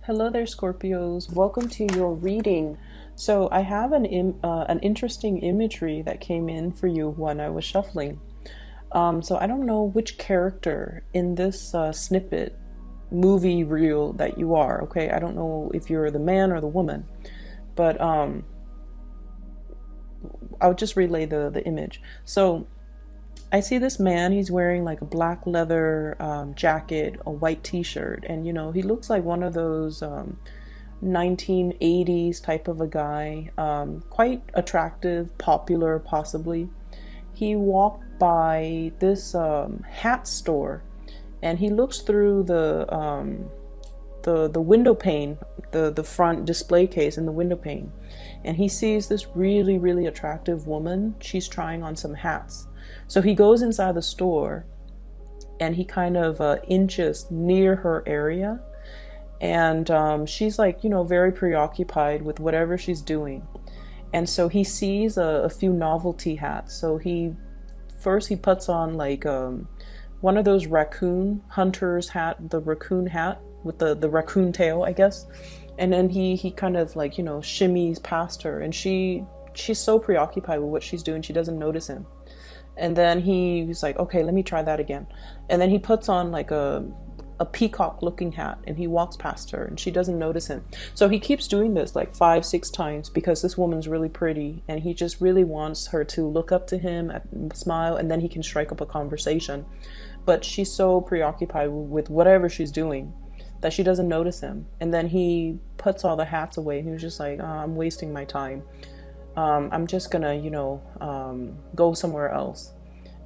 Hello there, Scorpios. Welcome to your reading. So I have an interesting imagery that came in for you when I was shuffling. So I don't know which character in this snippet movie reel that you are. Okay, I don't know if you're the man or the woman, but I'll just relay the image. So I see this man, he's wearing like a black leather jacket, a white t-shirt, and he looks like one of those 1980s type of a guy, quite attractive, popular possibly. He walked by this hat store, and he looks through the window pane, the front display case in the window pane, and he sees this really, really attractive woman. She's trying on some hats. So he goes inside the store and he kind of inches near her area, and she's like, very preoccupied with whatever she's doing. And so he sees a few novelty hats. So he puts on like one of those raccoon hunters hat, the raccoon hat with the raccoon tail, I guess. And then he kind of like, shimmies past her, and she's so preoccupied with what she's doing, she doesn't notice him. And then he's like, okay, let me try that again. And then he puts on like a peacock looking hat, and he walks past her, and she doesn't notice him. So he keeps doing this like 5-6 times because this woman's really pretty, and he just really wants her to look up to him, smile, and then he can strike up a conversation. But she's so preoccupied with whatever she's doing that she doesn't notice him. And then he puts all the hats away, and he was just like, oh, I'm wasting my time. I'm just gonna, go somewhere else.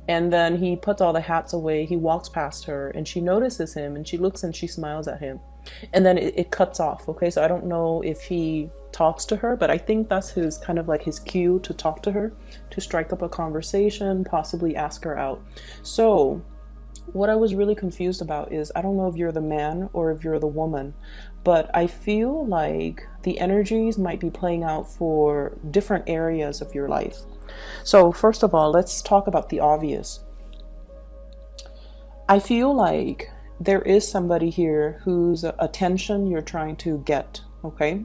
And then he puts all the hats away. He walks past her, and she notices him, and she looks and she smiles at him. And then it cuts off. Okay, so I don't know if he talks to her, but I think that's his kind of like his cue to talk to her, to strike up a conversation, possibly ask her out. So what I was really confused about is, I don't know if you're the man or if you're the woman, but I feel like the energies might be playing out for different areas of your life. So first of all, let's talk about the obvious. I feel like there is somebody here whose attention you're trying to get, okay?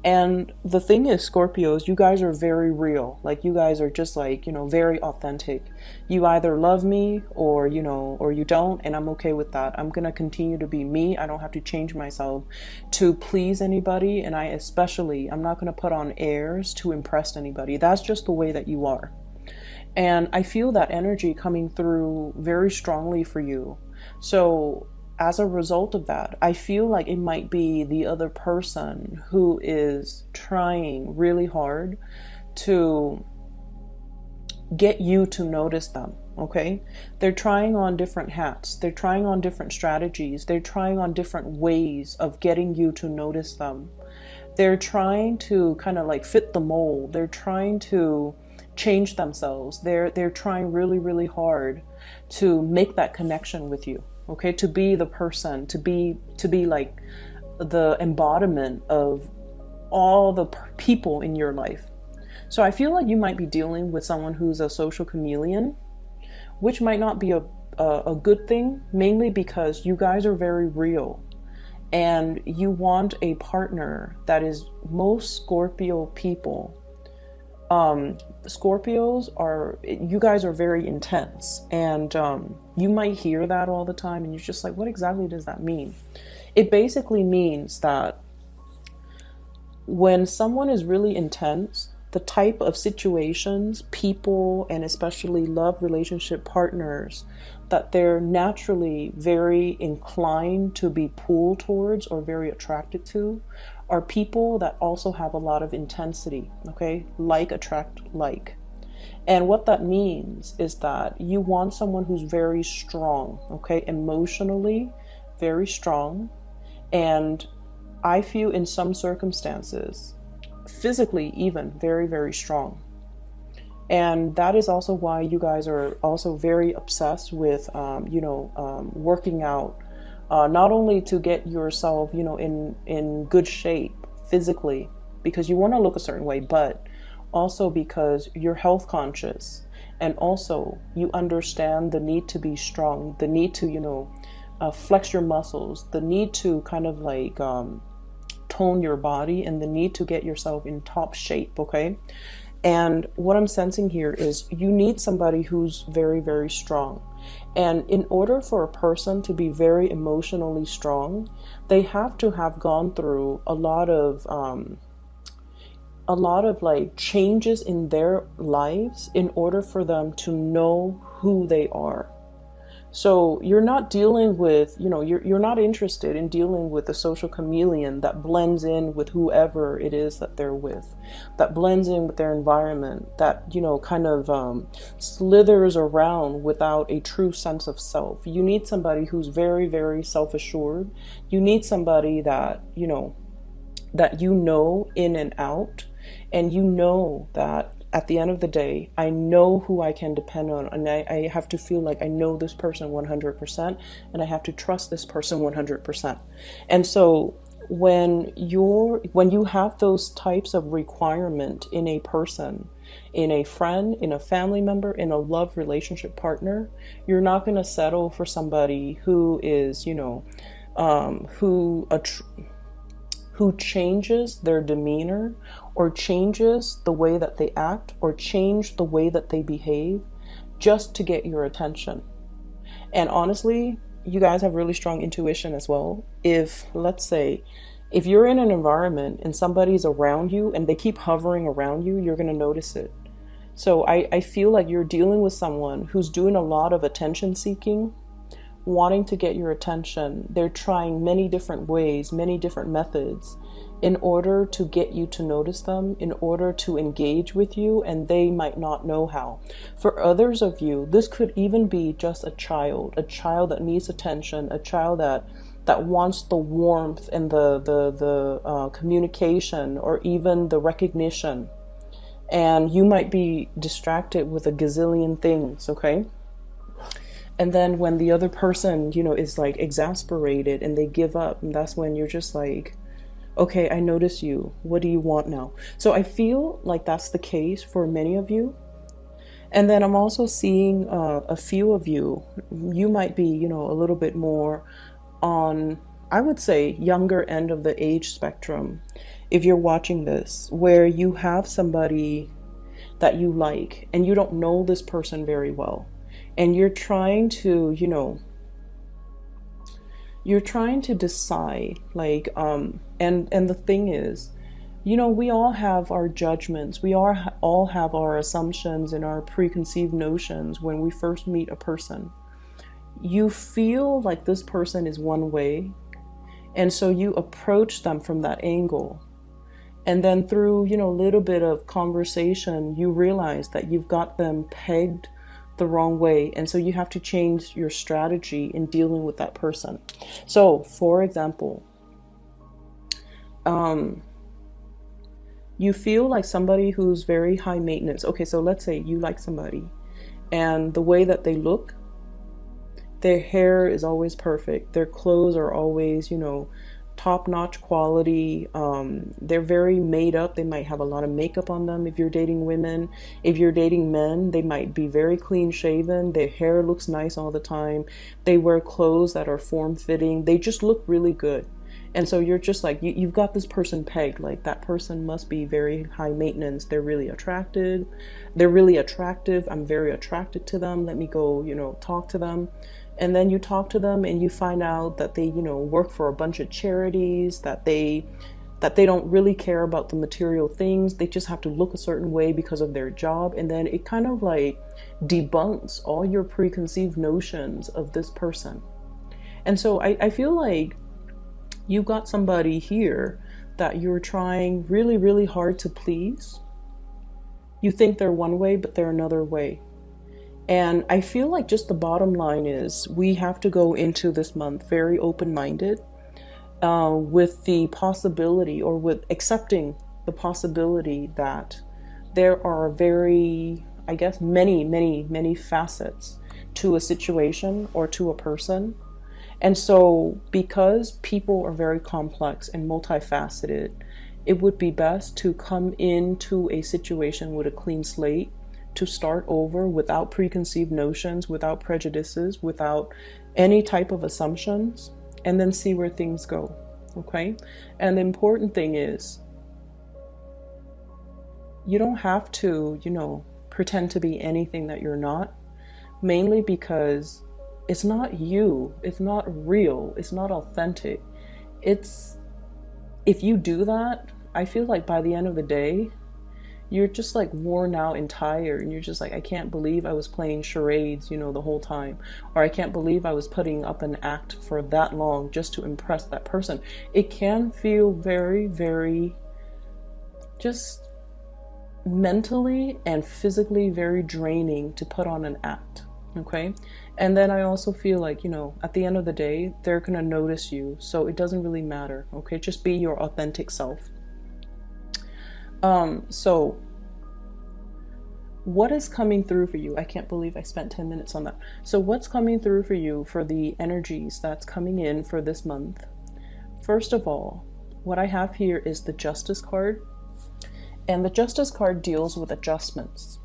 And the thing is, Scorpios, you guys are very real. Like, you guys are just like, very authentic. You either love me or you don't, and I'm okay with that. I'm going to continue to be me. I don't have to change myself to please anybody. And I'm not going to put on airs to impress anybody. That's just the way that you are. And I feel that energy coming through very strongly for you. So as a result of that, I feel like it might be the other person who is trying really hard to get you to notice them, okay? They're trying on different hats. They're trying on different strategies. They're trying on different ways of getting you to notice them. They're trying to kind of like fit the mold. They're trying to change themselves. They're trying really, really hard to make that connection with you. Okay, to be the person, to be like the embodiment of all the people in your life. So I feel like you might be dealing with someone who's a social chameleon, which might not be a good thing, mainly because you guys are very real, and you want a partner that is most Scorpio people. Scorpios you guys are very intense, and you might hear that all the time, and you're just like, what exactly does that mean? It basically means that when someone is really intense, the type of situations, people, and especially love relationship partners that they're naturally very inclined to be pulled towards or very attracted to are people that also have a lot of intensity, okay? Like attract like. And what that means is that you want someone who's very strong, okay? Emotionally, very strong. And I feel in some circumstances, physically even, very, very strong. And that is also why you guys are also very obsessed with, working out. Not only to get yourself, in good shape physically, because you want to look a certain way, but also because you're health conscious, and also you understand the need to be strong, the need to, flex your muscles, the need to kind of like tone your body and the need to get yourself in top shape, okay? And what I'm sensing here is you need somebody who's very, very strong. And in order for a person to be very emotionally strong, they have to have gone through a lot of like changes in their lives in order for them to know who they are. So you're not dealing with, you're not interested in dealing with a social chameleon that blends in with whoever it is that they're with, that blends in with their environment, that, kind of slithers around without a true sense of self. You need somebody who's very, very self-assured. You need somebody that, that in and out, and that at the end of the day, I know who I can depend on, and I have to feel like I know this person 100%, and I have to trust this person 100%. And so when you have those types of requirement in a person, in a friend, in a family member, in a love relationship partner, you're not going to settle for somebody who is, who changes their demeanor, or changes the way that they act, or change the way that they behave just to get your attention. And honestly, you guys have really strong intuition as well. If, let's say, if you're in an environment and somebody's around you and they keep hovering around you, you're going to notice it. So I feel like you're dealing with someone who's doing a lot of attention seeking, wanting to get your attention. They're trying many different ways, many different methods in order to get you to notice them, in order to engage with you, and they might not know how. For others of you, this could even be just a child that needs attention, a child that wants the warmth and the communication, or even the recognition. And you might be distracted with a gazillion things, okay? And then when the other person, is like exasperated and they give up, and that's when you're just like, okay, I notice you. What do you want now? So I feel like that's the case for many of you. And then I'm also seeing a few of you. You might be, a little bit more on, I would say, younger end of the age spectrum. If you're watching this, where you have somebody that you like and you don't know this person very well. And you're trying to, decide, like, and the thing is, we all have our judgments. We all have our assumptions and our preconceived notions when we first meet a person. You feel like this person is one way, and so you approach them from that angle. And then through, a little bit of conversation, you realize that you've got them pegged the wrong way, and so you have to change your strategy in dealing with that person. So for example, you feel like somebody who's very high maintenance. Okay, so let's say you like somebody, and the way that they look, their hair is always perfect, their clothes are always, top-notch quality. They're very made up. They might have a lot of makeup on them if you're dating women. If you're dating men, they might be very clean shaven. Their hair looks nice all the time. They wear clothes that are form-fitting. They just look really good. And so you're just like, you've got this person pegged, like that person must be very high maintenance. They're really attractive. I'm very attracted to them. Let me go, talk to them. And then you talk to them and you find out that they, work for a bunch of charities, that they don't really care about the material things. They just have to look a certain way because of their job. And then it kind of like debunks all your preconceived notions of this person. And so I feel like you've got somebody here that you're trying really, really hard to please. You think they're one way, but they're another way. And I feel like just the bottom line is we have to go into this month very open-minded, with the possibility, or with accepting the possibility that there are very, I guess, many, many, many facets to a situation or to a person. And so because people are very complex and multifaceted, it would be best to come into a situation with a clean slate, to start over without preconceived notions, without prejudices, without any type of assumptions, and then see where things go. Okay? And the important thing is, you don't have to, pretend to be anything that you're not, mainly because it's not you, it's not real, it's not authentic. If you do that, I feel like by the end of the day, you're just like worn out and tired, and you're just like, I can't believe I was playing charades, the whole time, or I can't believe I was putting up an act for that long just to impress that person. It can feel very, very just mentally and physically very draining to put on an act. Okay? And then I also feel like, at the end of the day, they're gonna notice you, so it doesn't really matter. Okay? Just be your authentic self. So what is coming through for you? I can't believe I spent 10 minutes on that. So what's coming through for you for the energies that's coming in for this month? First of all, what I have here is the Justice card. And the Justice card deals with adjustments.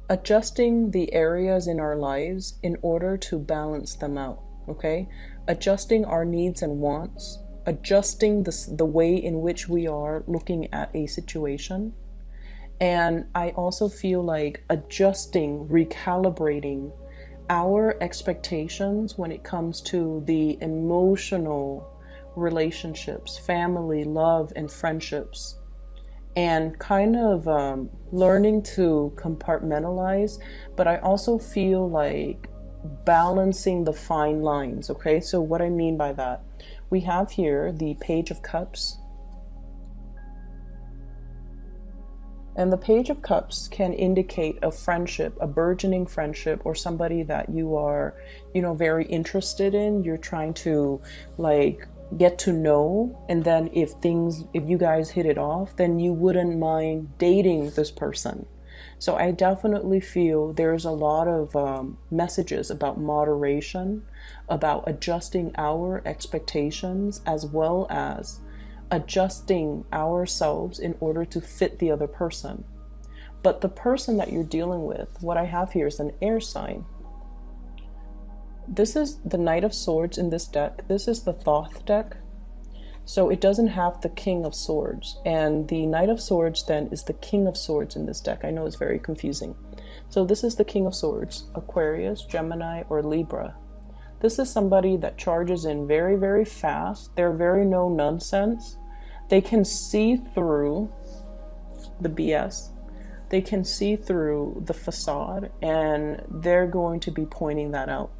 Adjusting the areas in our lives in order to balance them out, okay? Adjusting our needs and wants, adjusting the way in which we are looking at a situation. And I also feel like adjusting, recalibrating our expectations when it comes to the emotional relationships, family, love, and friendships, and kind of learning to compartmentalize. But I also feel like balancing the fine lines, okay? So what I mean by that, we have here the Page of Cups. And the Page of Cups can indicate a friendship, a burgeoning friendship, or somebody that you are, very interested in. You're trying to get to know, and then if you guys hit it off, then you wouldn't mind dating this person. So I definitely feel there's a lot of messages about moderation, about adjusting our expectations, as well as adjusting ourselves in order to fit the other person. But the person that you're dealing with, what I have here is an air sign. This is the Knight of Swords in this deck. This is the Thoth deck. So it doesn't have the King of Swords. And the Knight of Swords then is the King of Swords in this deck. I know it's very confusing. So this is the King of Swords, Aquarius, Gemini, or Libra. This is somebody that charges in very, very fast. They're very no nonsense. They can see through the BS. They can see through the facade, and they're going to be pointing that out.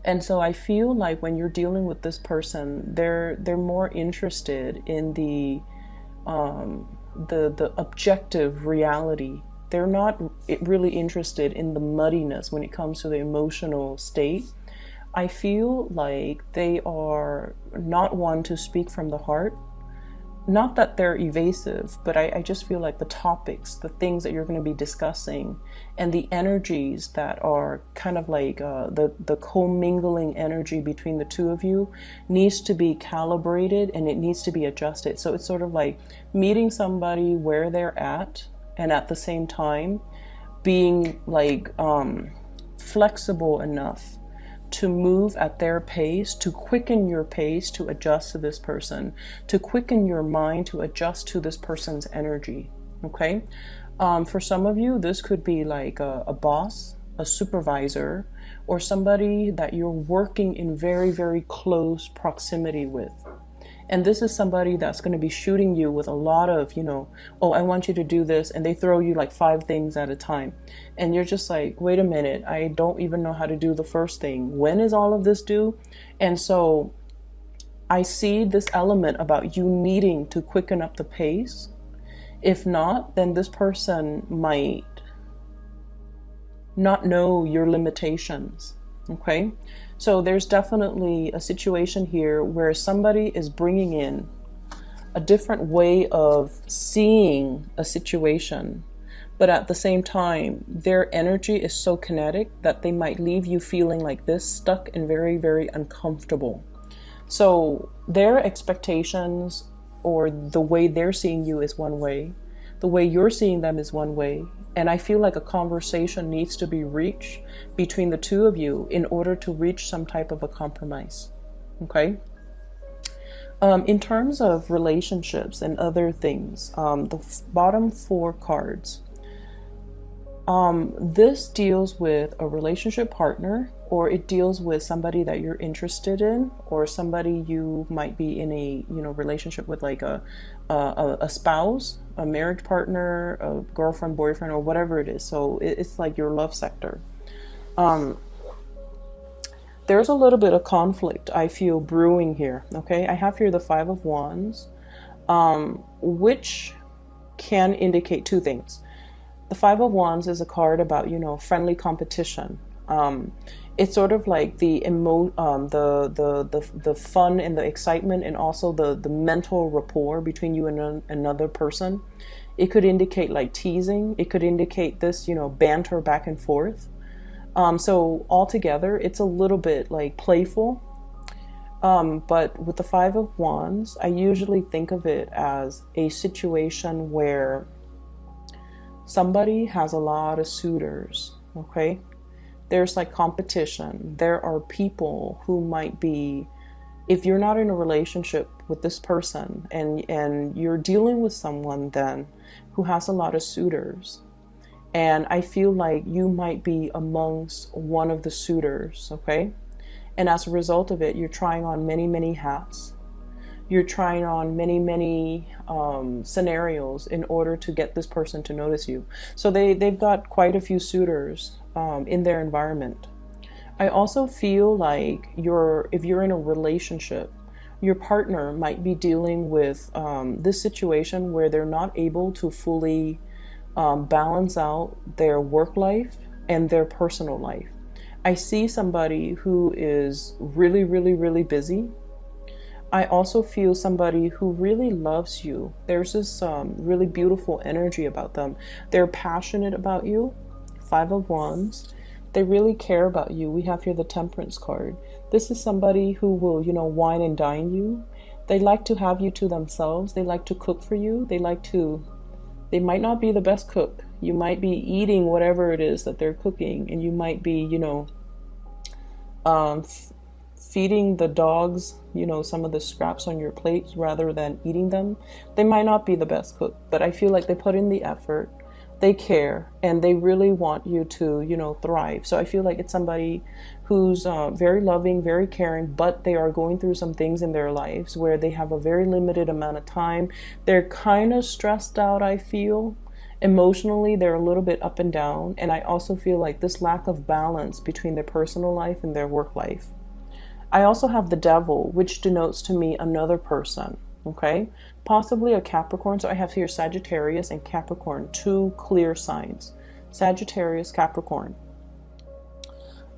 And so I feel like when you're dealing with this person, they're more interested in the objective reality. They're not really interested in the muddiness when it comes to the emotional state. I feel like they are not one to speak from the heart. Not that they're evasive, but I just feel like the topics, the things that you're going to be discussing, and the energies that are kind of like the commingling energy between the two of you needs to be calibrated, and it needs to be adjusted. So it's sort of like meeting somebody where they're at, and at the same time being like flexible enough to move at their pace, to quicken your pace, to adjust to this person, to quicken your mind, to adjust to this person's energy. Okay? For some of you, this could be like a boss, a supervisor, or somebody that you're working in very, very close proximity with. And this is somebody that's going to be shooting you with a lot of, oh, I want you to do this. And they throw you like 5 things at a time. And you're just like, wait a minute, I don't even know how to do the first thing. When is all of this due? And so I see this element about you needing to quicken up the pace. If not, then this person might not know your limitations. Okay? So there's definitely a situation here where somebody is bringing in a different way of seeing a situation, but at the same time, their energy is so kinetic that they might leave you feeling like this, stuck and very, very uncomfortable. So their expectations or the way they're seeing you is one way, The way you're seeing them is one way. And I feel like a conversation needs to be reached between the two of you in order to reach some type of a compromise. Okay? In terms of relationships and other things, the bottom 4 cards, this deals with a relationship partner, or it deals with somebody that you're interested in, or somebody you might be in a relationship with, like a spouse, a marriage partner, a girlfriend, boyfriend, or whatever it is. So it's like your love sector. There's a little bit of conflict I feel brewing here. Okay, I have here the 5 of Wands, which can indicate 2 things. The 5 of Wands is a card about, friendly competition. It's sort of like the fun and the excitement, and also the mental rapport between you and another person. It could indicate like teasing. It could indicate this, banter back and forth. So altogether, it's a little bit like playful. But with the 5 of Wands, I usually think of it as a situation where somebody has a lot of suitors, okay? There's like competition. There are people who might be, if you're not in a relationship with this person and you're dealing with someone then who has a lot of suitors, and I feel like you might be amongst one of the suitors, okay? And as a result of it, you're trying on many, many hats. You're trying on many, many scenarios in order to get this person to notice you. So they've got quite a few suitors in their environment. I also feel like if you're in a relationship, your partner might be dealing with this situation where they're not able to fully balance out their work life and their personal life. I see somebody who is really, really, really busy. I also feel somebody who really loves you. There's this really beautiful energy about them. They're passionate about you. 5 of Wands. They really care about you. We have here the Temperance card. This is somebody who will, wine and dine you. They like to have you to themselves. They like to cook for you. They might not be the best cook. You might be eating whatever it is that they're cooking, and you might be, feeding the dogs, some of the scraps on your plate rather than eating them. They might not be the best cook, but I feel like they put in the effort, they care, and they really want you to, thrive. So I feel like it's somebody who's very loving, very caring, but they are going through some things in their lives where they have a very limited amount of time. They're kind of stressed out, I feel. Emotionally, they're a little bit up and down. And I also feel like this lack of balance between their personal life and their work life. I also have the Devil, which denotes to me another person, okay? Possibly a Capricorn. So I have here Sagittarius and Capricorn, 2 clear signs. Sagittarius, Capricorn.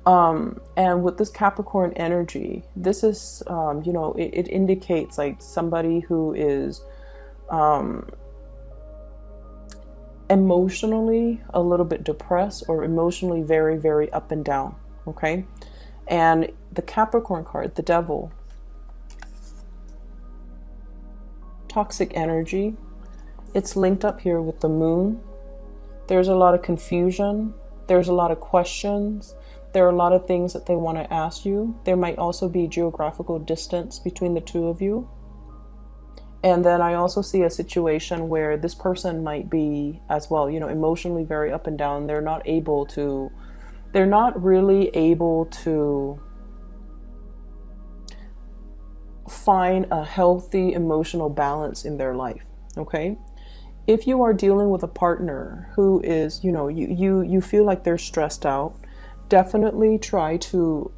And with this Capricorn energy, this is, it indicates like somebody who is emotionally a little bit depressed, or emotionally very, very up and down, okay? And the Capricorn card, the Devil, toxic energy. It's linked up here with the Moon. There's a lot of confusion. There's a lot of questions. There are a lot of things that they want to ask you. There might also be geographical distance between the two of you. And then I also see a situation where this person might be as well, emotionally very up and down. They're not really able to find a healthy emotional balance in their life, okay? If you are dealing with a partner who is, you feel like they're stressed out, definitely try to,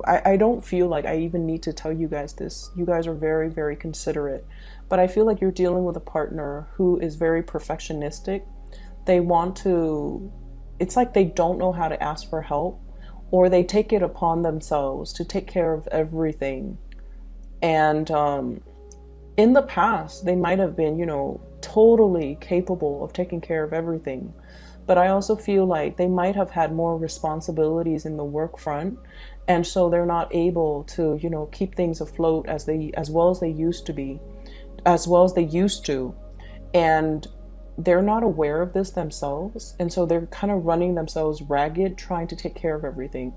I don't feel like I even need to tell you guys this. You guys are very, very considerate. But I feel like you're dealing with a partner who is very perfectionistic. They want to, it's like they don't know how to ask for help, or they take it upon themselves to take care of everything. And in the past, they might have been, totally capable of taking care of everything. But I also feel like they might have had more responsibilities in the work front. And so they're not able to, keep things afloat as well as they used to. And they're not aware of this themselves, and so they're kind of running themselves ragged trying to take care of everything.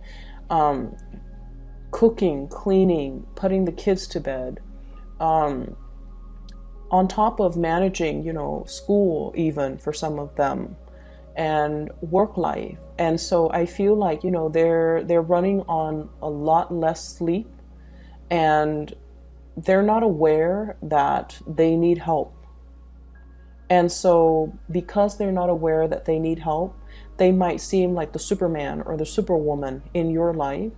Cooking, cleaning, putting the kids to bed, on top of managing, school even for some of them, and work life. And so I feel like, they're running on a lot less sleep, and they're not aware that they need help. And so because they're not aware that they need help, they might seem like the Superman or the Superwoman in your life.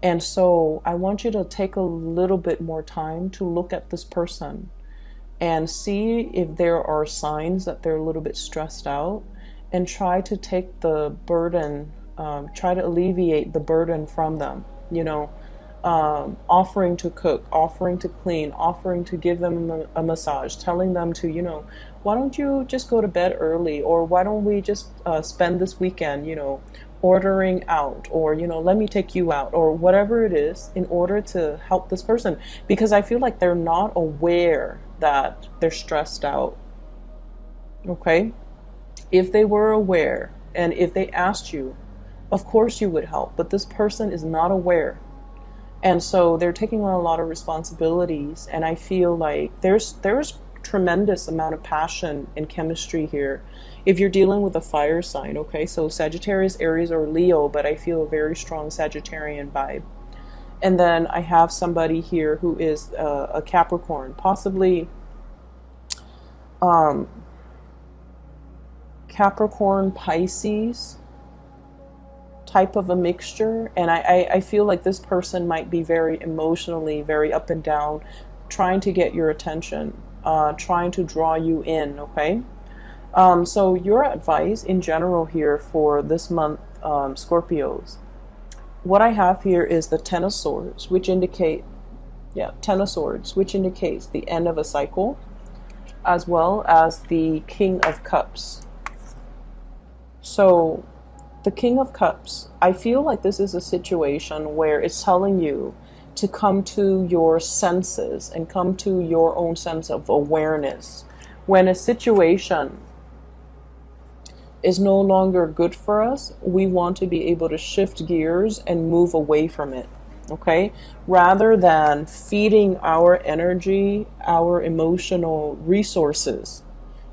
And so I want you to take a little bit more time to look at this person and see if there are signs that they're a little bit stressed out, and try to take the burden, try to alleviate the burden from them, offering to cook, offering to clean, offering to give them a massage, telling them to, why don't you just go to bed early, or why don't we just spend this weekend, ordering out, or, let me take you out, or whatever it is, in order to help this person. Because I feel like they're not aware that they're stressed out. Okay? If they were aware, and if they asked you, of course you would help, but this person is not aware. And so they're taking on a lot of responsibilities, and I feel like there's tremendous amount of passion and chemistry here. If you're dealing with a fire sign, okay, so Sagittarius, Aries, or Leo, but I feel a very strong Sagittarian vibe. And then I have somebody here who is a Capricorn, possibly Capricorn, Pisces type of a mixture. And I feel like this person might be very emotionally, very up and down, trying to get your attention, trying to draw you in, okay? So your advice in general here for this month, Scorpios, what I have here is the Ten of Swords, which indicate, Ten of Swords, which indicates the end of a cycle, as well as the King of Cups. So the King of Cups, I feel like this is a situation where it's telling you to come to your senses and come to your own sense of awareness. When a situation is no longer good for us, we want to be able to shift gears and move away from it, okay? Rather than feeding our energy, our emotional resources.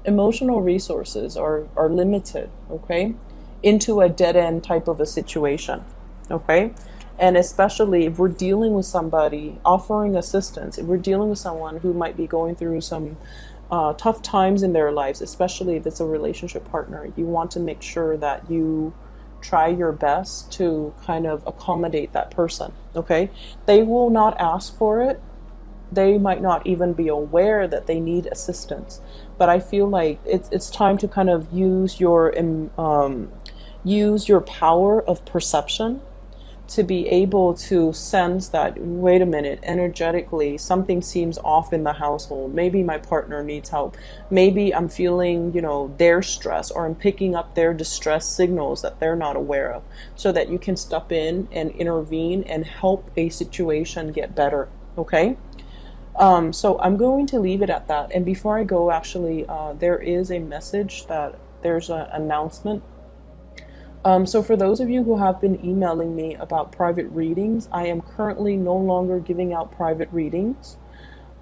Emotional resources are limited, okay? Into a dead-end type of a situation, okay? And especially if we're dealing with somebody offering assistance, if we're dealing with someone who might be going through some tough times in their lives, especially if it's a relationship partner, you want to make sure that you try your best to kind of accommodate that person, okay? They will not ask for it. They might not even be aware that they need assistance. But I feel like it's time to kind of use your power of perception to be able to sense that, wait a minute, energetically, something seems off in the household. Maybe my partner needs help. Maybe I'm feeling, their stress, or I'm picking up their distress signals that they're not aware of, so that you can step in and intervene and help a situation get better, okay? So I'm going to leave it at that. And before I go, actually, there is a message that there's an announcement. So for those of you who have been emailing me about private readings, I am currently no longer giving out private readings.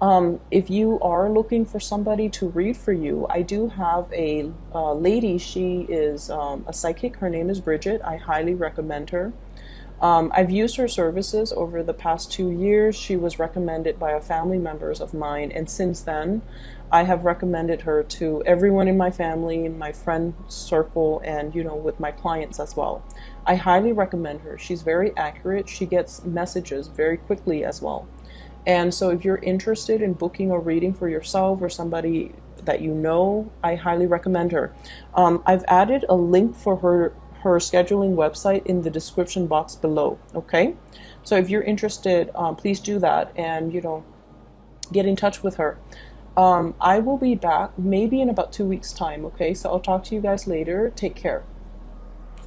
If you are looking for somebody to read for you, I do have a lady. She is a psychic. Her name is Bridget. I highly recommend her. I've used her services over the past 2 years. She was recommended by a family members of mine, and since then I have recommended her to everyone in my family, in my friend circle, and with my clients as well. I highly recommend her. She's very accurate. She gets messages very quickly as well. And so if you're interested in booking a reading for yourself or somebody that I highly recommend her. I've added a link for her scheduling website in the description box below, okay? So if you're interested, please do that, and get in touch with her. I will be back maybe in about 2 weeks time, okay? So I'll talk to you guys later. Take care.